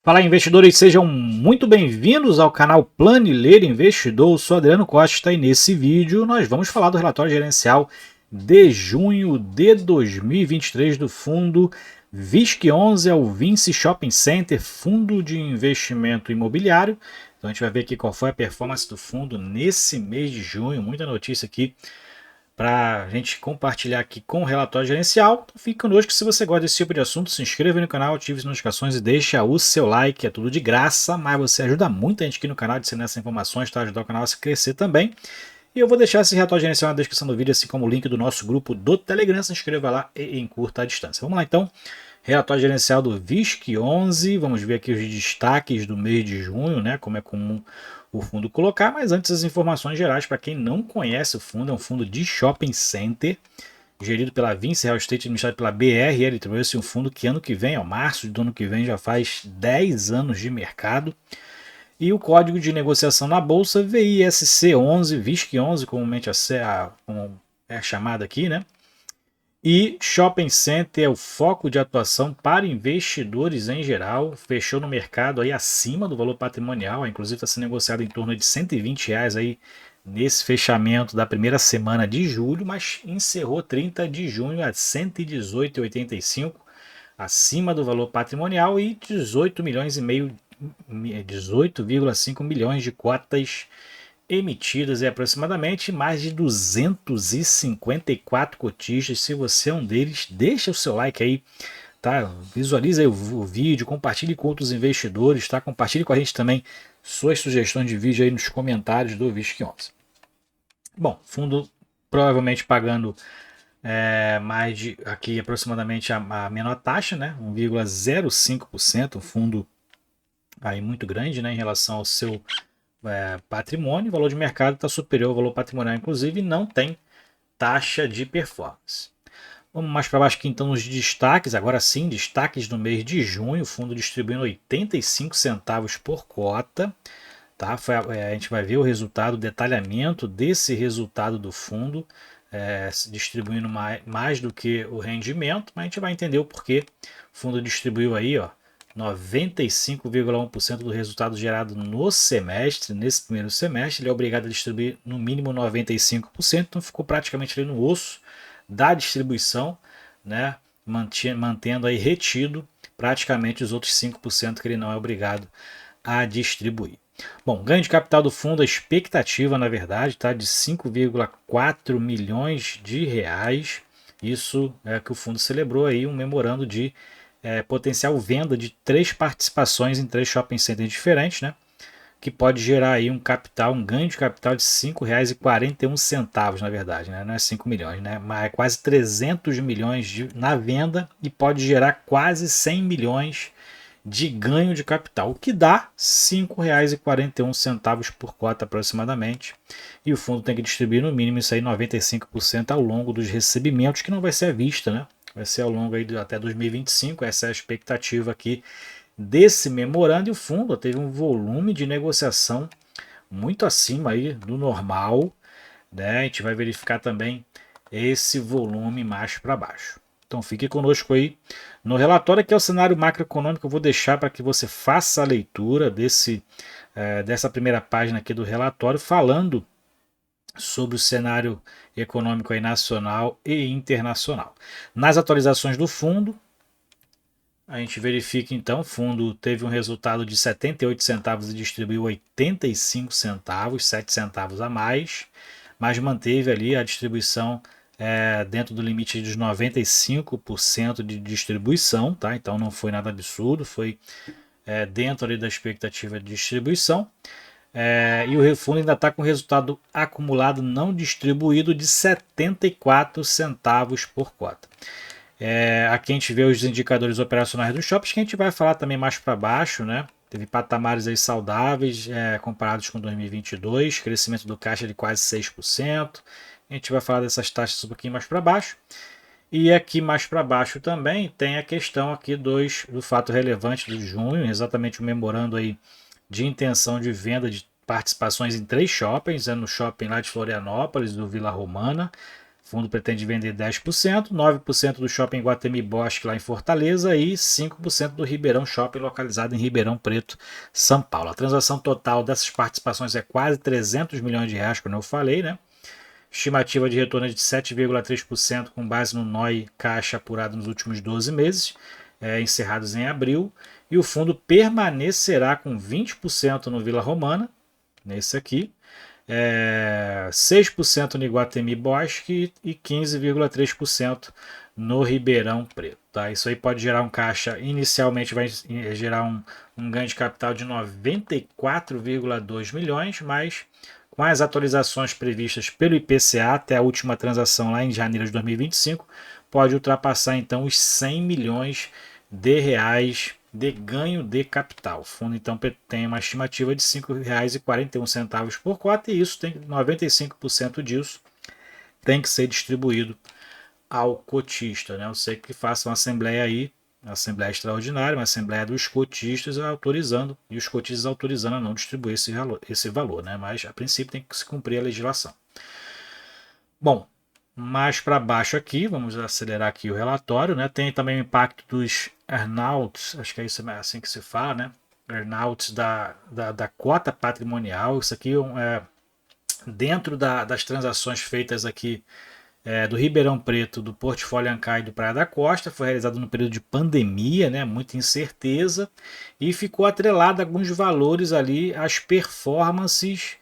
Fala, investidores, sejam muito bem-vindos ao canal Planilheiro Investidor. Eu sou Adriano Costa e nesse vídeo nós vamos falar do relatório gerencial de junho de 2023 do fundo VISC11, é o Vinci Shopping Center, fundo de investimento imobiliário. Então a gente vai ver aqui qual foi a performance do fundo nesse mês de junho, muita notícia aqui para a gente compartilhar aqui com o relatório gerencial. Então fique conosco, se você gosta desse tipo de assunto, se inscreva no canal, ative as notificações e deixa o seu like, é tudo de graça, mas você ajuda muita gente aqui no canal disseminando essas informações, tá? Ajudar o canal a se crescer também. E eu vou deixar esse relatório gerencial na descrição do vídeo, assim como o link do nosso grupo do Telegram, se inscreva lá e encurta a distância. Vamos lá então, relatório gerencial do VISC11, vamos ver aqui os destaques do mês de junho, né, como é comum o fundo colocar, mas antes as informações gerais para quem não conhece o fundo, é um fundo de shopping center, gerido pela Vinci Real Estate, administrado pela BR, ele trouxe um fundo que ano que vem, março do ano que vem, já faz 10 anos de mercado, e o código de negociação na bolsa VISC11, VISC11, comumente como é chamado aqui, né? E Shopping Center é o foco de atuação para investidores em geral, fechou no mercado aí acima do valor patrimonial, inclusive está sendo negociado em torno de R$ 120 aí nesse fechamento da primeira semana de julho, mas encerrou 30 de junho a 118,85, acima do valor patrimonial, e 18,5 milhões de cotas emitidas e aproximadamente mais de 254 cotistas. Se você é um deles, deixa o seu like aí, tá? Visualiza aí o vídeo, compartilhe com outros investidores, tá? Compartilhe com a gente também suas sugestões de vídeo aí nos comentários do VISC11. Bom, fundo provavelmente pagando mais de aqui aproximadamente a menor taxa, né? 1,05%, um fundo aí muito grande, né, em relação ao seu patrimônio. O valor de mercado está superior ao valor patrimonial, inclusive, e não tem taxa de performance. Vamos mais para baixo aqui então nos destaques, agora sim, destaques do mês de junho, o fundo distribuindo 85 centavos por cota, tá? A gente vai ver o resultado, o detalhamento desse resultado do fundo, distribuindo mais do que o rendimento, mas a gente vai entender o porquê o fundo distribuiu aí, 95,1% do resultado gerado no semestre, nesse primeiro semestre, ele é obrigado a distribuir no mínimo 95%, então ficou praticamente ali no osso da distribuição, né, mantendo aí retido praticamente os outros 5% que ele não é obrigado a distribuir. Bom, ganho de capital do fundo, a expectativa, na verdade, tá de 5,4 milhões de reais. Isso é que o fundo celebrou aí um memorando de potencial venda de 3 participações em 3 shopping centers diferentes, né? Que pode gerar aí um ganho de capital de R$ 5,41, na verdade, né? Não é 5 milhões, né? Mas é quase 300 milhões na venda e pode gerar quase 100 milhões de ganho de capital, o que dá R$ 5,41 por cota aproximadamente. E o fundo tem que distribuir no mínimo isso aí 95% ao longo dos recebimentos, que não vai ser à vista, né? Vai ser ao longo aí até 2025, essa é a expectativa aqui desse memorando, e o fundo teve um volume de negociação muito acima aí do normal, né? A gente vai verificar também esse volume mais para baixo. Então fique conosco aí no relatório, que é o cenário macroeconômico. Eu vou deixar para que você faça a leitura dessa primeira página aqui do relatório, falando sobre o cenário econômico aí nacional e internacional. Nas atualizações do fundo, a gente verifica então, o fundo teve um resultado de 78 centavos e distribuiu 85 centavos, 7 centavos a mais, mas manteve ali a distribuição dentro do limite dos 95% de distribuição, tá? Então não foi nada absurdo, foi dentro ali da expectativa de distribuição. E o fundo ainda está com resultado acumulado não distribuído de 74 centavos por cota. Aqui a gente vê os indicadores operacionais dos shoppings, que a gente vai falar também mais para baixo, né? Teve patamares aí saudáveis comparados com 2022, crescimento do caixa de quase 6%. A gente vai falar dessas taxas um pouquinho mais para baixo. E aqui mais para baixo também tem a questão aqui do fato relevante de junho, exatamente o memorando aí de intenção de venda de participações em 3 shoppings, no shopping lá de Florianópolis, do Vila Romana, O fundo pretende vender 10%, 9% do Shopping Guatemi Bosque lá em Fortaleza e 5% do Ribeirão Shopping localizado em Ribeirão Preto, São Paulo. A transação total dessas participações é quase 300 milhões de reais, como eu falei, né? Estimativa de retorno é de 7,3% com base no NOI caixa apurado nos últimos 12 meses, encerrados em abril. E o fundo permanecerá com 20% no Vila Romana, nesse aqui, 6% no Iguatemi Bosque e 15,3% no Ribeirão Preto. Tá? Isso aí pode gerar um caixa, inicialmente vai gerar um ganho de capital de 94,2 milhões, mas com as atualizações previstas pelo IPCA até a última transação lá em janeiro de 2025, pode ultrapassar então os 100 milhões de reais de ganho de capital. O fundo então tem uma estimativa de R$ 5,41 por cota e isso tem 95% disso tem que ser distribuído ao cotista, né? Eu sei que faça uma assembleia aí, uma assembleia extraordinária, uma assembleia dos cotistas autorizando e os cotistas autorizando a não distribuir esse valor, né? Mas a princípio tem que se cumprir a legislação. Bom, mais para baixo aqui, vamos acelerar aqui o relatório, né? Tem também o impacto dos earnouts, acho que é isso assim que se fala, né? Earnouts da cota patrimonial. Isso aqui é dentro das transações feitas aqui do Ribeirão Preto, do Portfólio Ancai e do Praia da Costa. Foi realizado no período de pandemia, né? Muita incerteza, e ficou atrelado a alguns valores ali às performances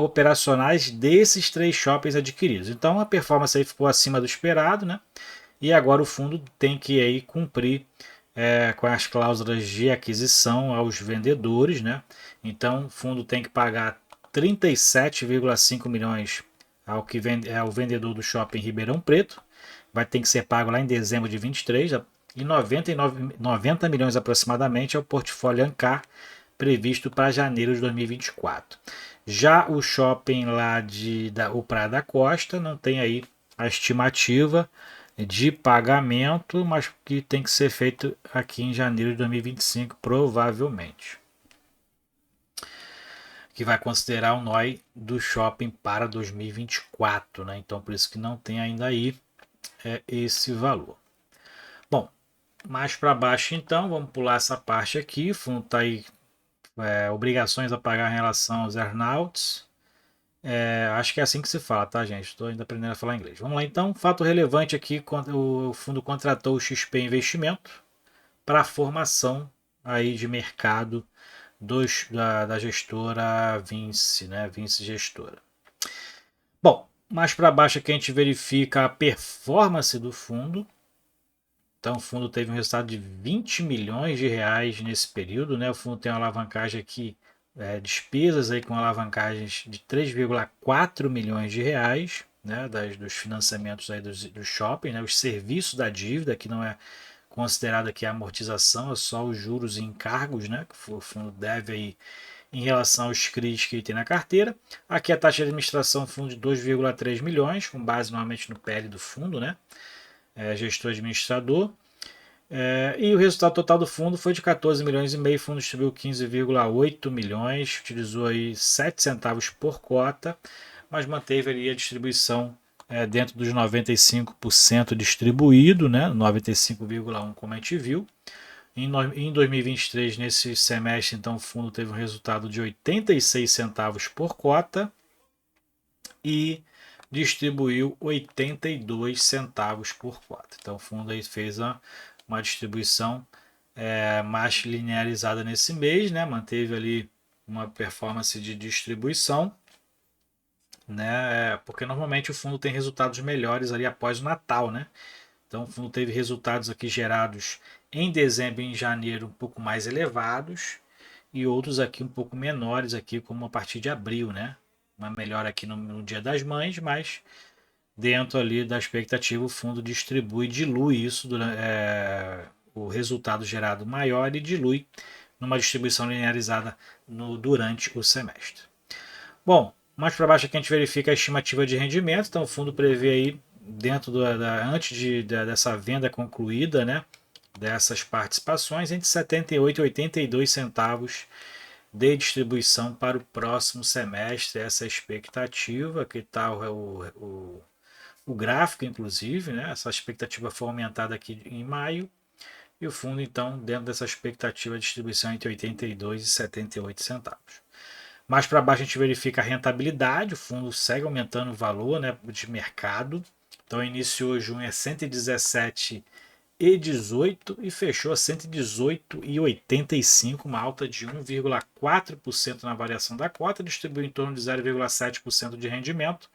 operacionais desses 3 shoppings adquiridos. Então a performance aí ficou acima do esperado, né? E agora o fundo tem que aí cumprir com as cláusulas de aquisição aos vendedores, né? Então o fundo tem que pagar 37,5 milhões ao vendedor do shopping Ribeirão Preto. Vai ter que ser pago lá em dezembro de 23 e 90 milhões aproximadamente ao portfólio Ancar, previsto para janeiro de 2024. Já o shopping lá o Praia da Costa não tem aí a estimativa de pagamento, mas que tem que ser feito aqui em janeiro de 2025, provavelmente. Que vai considerar o NOI do shopping para 2024, né? Então por isso que não tem ainda aí esse valor. Bom, mais para baixo então, vamos pular essa parte aqui. O fundo está aí obrigações a pagar em relação aos earnouts. Acho que é assim que se fala, tá, gente? Estou ainda aprendendo a falar inglês. Vamos lá, então. Fato relevante aqui: o fundo contratou o XP Investimento para a formação aí de mercado da gestora Vinci, né? Vinci Gestora. Bom, mais para baixo aqui a gente verifica a performance do fundo. Então o fundo teve um resultado de 20 milhões de reais nesse período, né? O fundo tem uma alavancagem aqui, despesas aí com alavancagens de 3,4 milhões de reais, né? Dos financiamentos aí do shopping, né? Os serviços da dívida, que não é considerado aqui a amortização, é só os juros e encargos, né? Que o fundo deve aí em relação aos CRIs que ele tem na carteira. Aqui a taxa de administração fundo de 2,3 milhões, com base normalmente no PL do fundo, né? Gestor administrador. E o resultado total do fundo foi de 14 milhões e meio. O fundo distribuiu 15,8 milhões, utilizou aí 7 centavos por cota, mas manteve ali a distribuição dentro dos 95% distribuído, né? 95,1% como a gente viu. Em 2023, nesse semestre, então, o fundo teve um resultado de 86 centavos por cota e distribuiu 82 centavos por cota. Então, o fundo aí fez uma distribuição mais linearizada nesse mês, né? Manteve ali uma performance de distribuição, né? Porque normalmente o fundo tem resultados melhores ali após o Natal, né? Então o fundo teve resultados aqui gerados em dezembro e em janeiro um pouco mais elevados e outros aqui um pouco menores aqui, como a partir de abril, né? Uma melhora aqui no Dia das Mães, mas dentro ali da expectativa o fundo distribui, dilui isso o resultado gerado maior e dilui numa distribuição linearizada durante o semestre. Bom, mais para baixo aqui a gente verifica a estimativa de rendimento. Então o fundo prevê aí dentro antes dessa venda concluída, né, dessas participações, entre 78 e 82 centavos de distribuição para o próximo semestre. Essa é a expectativa. Aqui está o o gráfico, inclusive, né? Essa expectativa foi aumentada aqui em maio, e o fundo, então, dentro dessa expectativa de distribuição entre 82 e 78 centavos. Mais para baixo a gente verifica a rentabilidade, o fundo segue aumentando o valor, né, de mercado. Então iniciou junho a 117,18 e fechou a 118,85, uma alta de 1,4% na variação da cota, distribuiu em torno de 0,7% de rendimento.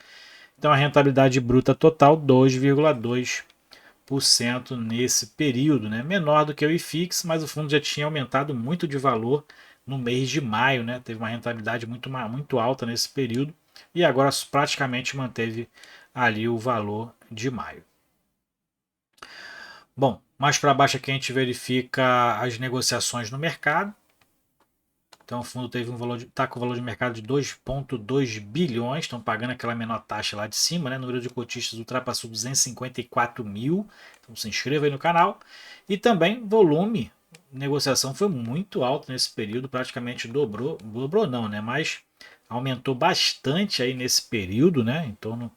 Então a rentabilidade bruta total 2,2% nesse período, né? Menor do que o IFIX, mas o fundo já tinha aumentado muito de valor no mês de maio, né? Teve uma rentabilidade muito alta nesse período e agora praticamente manteve ali o valor de maio. Bom, mais para baixo aqui a gente verifica as negociações no mercado. Então o fundo teve está com o valor de mercado de 2,2 bilhões, estão pagando aquela menor taxa lá de cima, né? O número de cotistas ultrapassou 254 mil, então se inscreva aí no canal. E também volume, negociação foi muito alto nesse período, praticamente dobrou não, né? Mas aumentou bastante aí nesse período, né? Em torno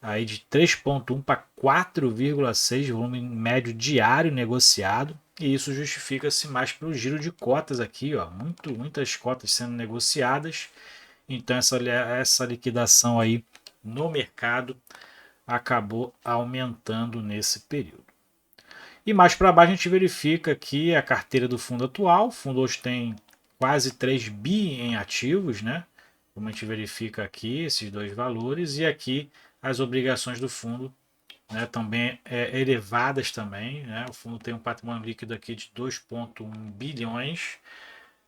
aí de 3,1 para 4,6 volume médio diário negociado. E isso justifica-se mais pelo giro de cotas aqui, ó, muitas cotas sendo negociadas. Então essa liquidação aí no mercado acabou aumentando nesse período. E mais para baixo a gente verifica aqui a carteira do fundo atual. O fundo hoje tem quase 3 bi em ativos, né? Como a gente verifica aqui esses dois valores, e aqui as obrigações do fundo, né, também elevadas também, né? O fundo tem um patrimônio líquido aqui de 2,1 bilhões,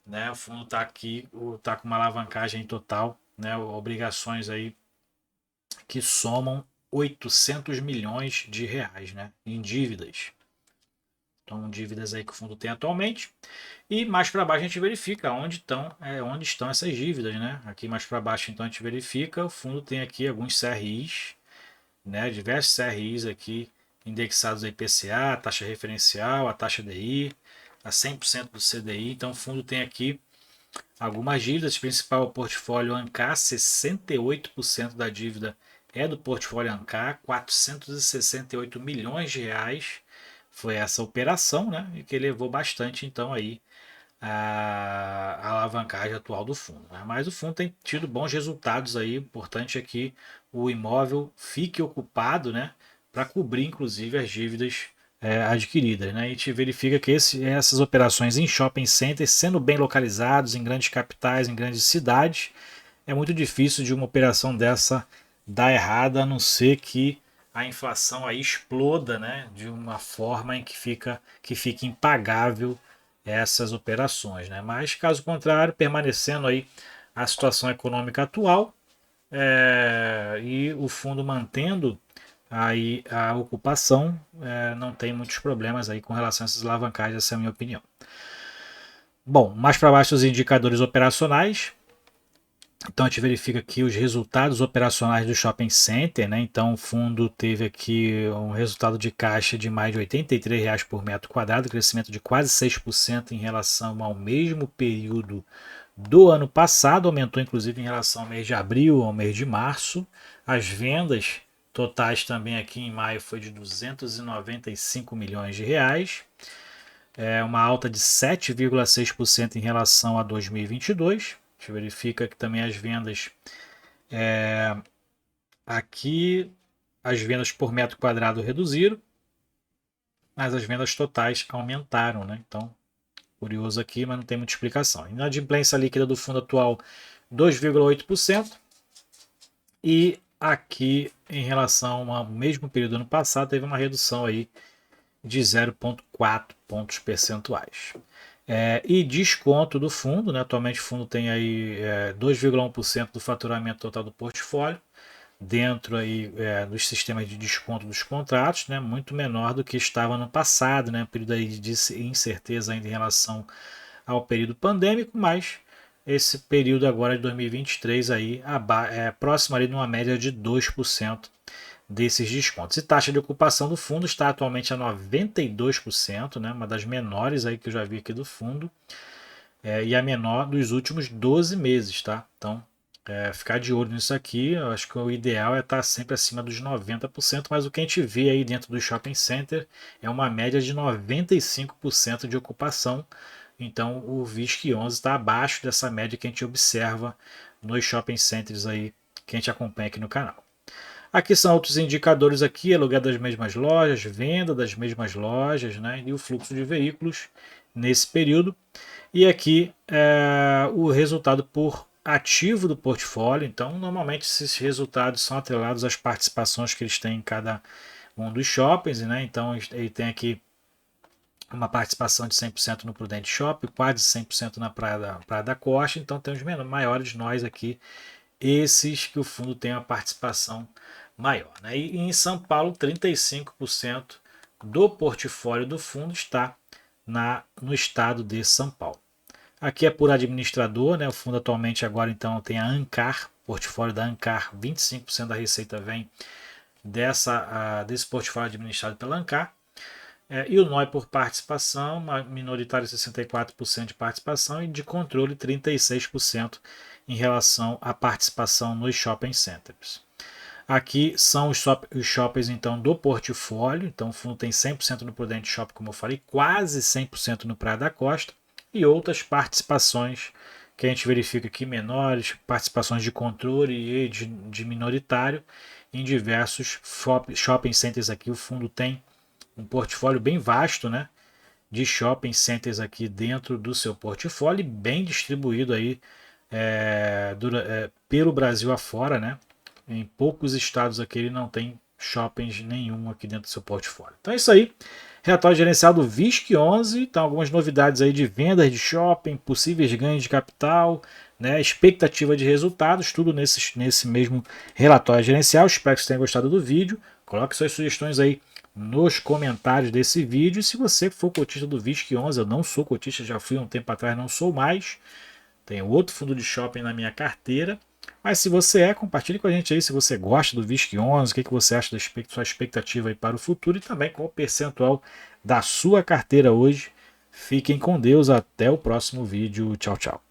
né? O fundo está aqui, está com uma alavancagem total, né? Obrigações aí que somam 800 milhões de reais, né? Em dívidas. Então, dívidas aí que o fundo tem atualmente. E mais para baixo a gente verifica onde estão essas dívidas, né? Aqui mais para baixo então a gente verifica, o fundo tem aqui alguns CRIs, né? Diversos CRIs aqui indexados a IPCA, a taxa referencial, a taxa DI, a 100% do CDI. Então o fundo tem aqui algumas dívidas, principal o portfólio ANCA, 68% da dívida é do portfólio ANCA, 468 milhões de reais foi essa operação, né? E que elevou bastante então aí a alavancagem atual do fundo, né? Mas o fundo tem tido bons resultados aí. Importante é que o imóvel fique ocupado, né? Para cobrir inclusive as dívidas adquiridas, né? A gente verifica que essas operações em shopping centers, sendo bem localizados em grandes capitais, em grandes cidades, é muito difícil de uma operação dessa dar errada, a não ser que a inflação aí exploda, né, de uma forma em que fique impagável essas operações, né? Mas caso contrário, permanecendo aí a situação econômica atual, e o fundo mantendo aí a ocupação, não tem muitos problemas aí com relação a essas alavancagens, essa é a minha opinião. Bom, mais para baixo os indicadores operacionais. Então a gente verifica aqui os resultados operacionais do shopping center, né? Então o fundo teve aqui um resultado de caixa de mais de R$ 83 por metro quadrado, crescimento de quase 6% em relação ao mesmo período do ano passado, aumentou inclusive em relação ao mês de abril, ao mês de março. As vendas totais também aqui em maio foi de 295 milhões de reais, uma alta de 7,6% em relação a 2022. A gente verifica que também as vendas aqui, as vendas por metro quadrado reduziram, mas as vendas totais aumentaram, né? Então, curioso aqui, mas não tem muita explicação. A inadimplência líquida do fundo atual 2,8%, e aqui em relação ao mesmo período do ano passado teve uma redução aí de 0,4 pontos percentuais. E desconto do fundo, né? Atualmente o fundo tem aí 2,1% do faturamento total do portfólio, dentro aí dos sistemas de desconto dos contratos, né? Muito menor do que estava no passado, né? Período aí de incerteza ainda em relação ao período pandêmico, mas esse período agora de 2023 aí próximo ali de uma média de 2% desses descontos. E taxa de ocupação do fundo está atualmente a 92%, né? Uma das menores aí que eu já vi aqui do fundo, e a menor dos últimos 12 meses, tá? Então ficar de olho nisso aqui. Eu acho que o ideal é estar sempre acima dos 90%, mas o que a gente vê aí dentro do shopping center é uma média de 95% de ocupação. Então o VISC11 está abaixo dessa média que a gente observa nos shopping centers aí que a gente acompanha aqui no canal. Aqui são outros indicadores aqui, aluguel das mesmas lojas, venda das mesmas lojas, né, e o fluxo de veículos nesse período. E aqui o resultado por ativo do portfólio. Então, normalmente esses resultados são atrelados às participações que eles têm em cada um dos shoppings, né? Então, ele tem aqui uma participação de 100% no Prudente Shopping, quase 100% na Praia da Costa. Então, tem os maiores nós aqui, esses que o fundo tem uma participação maior, né? E em São Paulo, 35% do portfólio do fundo está no estado de São Paulo. Aqui é por administrador, né? O fundo atualmente agora então tem a Ancar, portfólio da Ancar, 25% da receita vem desse portfólio administrado pela Ancar. E o NOI por participação, minoritário 64% de participação e de controle 36% em relação à participação nos shopping centers. Aqui são os shoppings então do portfólio, então o fundo tem 100% no Prudente Shopping, como eu falei, quase 100% no Praia da Costa, e outras participações que a gente verifica aqui menores, participações de controle e de minoritário em diversos shopping centers aqui. O fundo tem um portfólio bem vasto, né, de shopping centers aqui dentro do seu portfólio, bem distribuído aí pelo Brasil afora, né? Em poucos estados aqui ele não tem shoppings nenhum aqui dentro do seu portfólio. Então é isso aí. Relatório gerencial do VISC11. Então algumas novidades aí de vendas de shopping, possíveis ganhos de capital, né, expectativa de resultados, tudo nesse mesmo relatório gerencial. Espero que você tenha gostado do vídeo. Coloque suas sugestões aí nos comentários desse vídeo. E se você for cotista do VISC11, eu não sou cotista, já fui um tempo atrás, não sou mais. Tenho outro fundo de shopping na minha carteira. Mas se você compartilhe com a gente aí se você gosta do VISC11, o que você acha da sua expectativa aí para o futuro e também qual o percentual da sua carteira hoje. Fiquem com Deus, até o próximo vídeo. Tchau, tchau.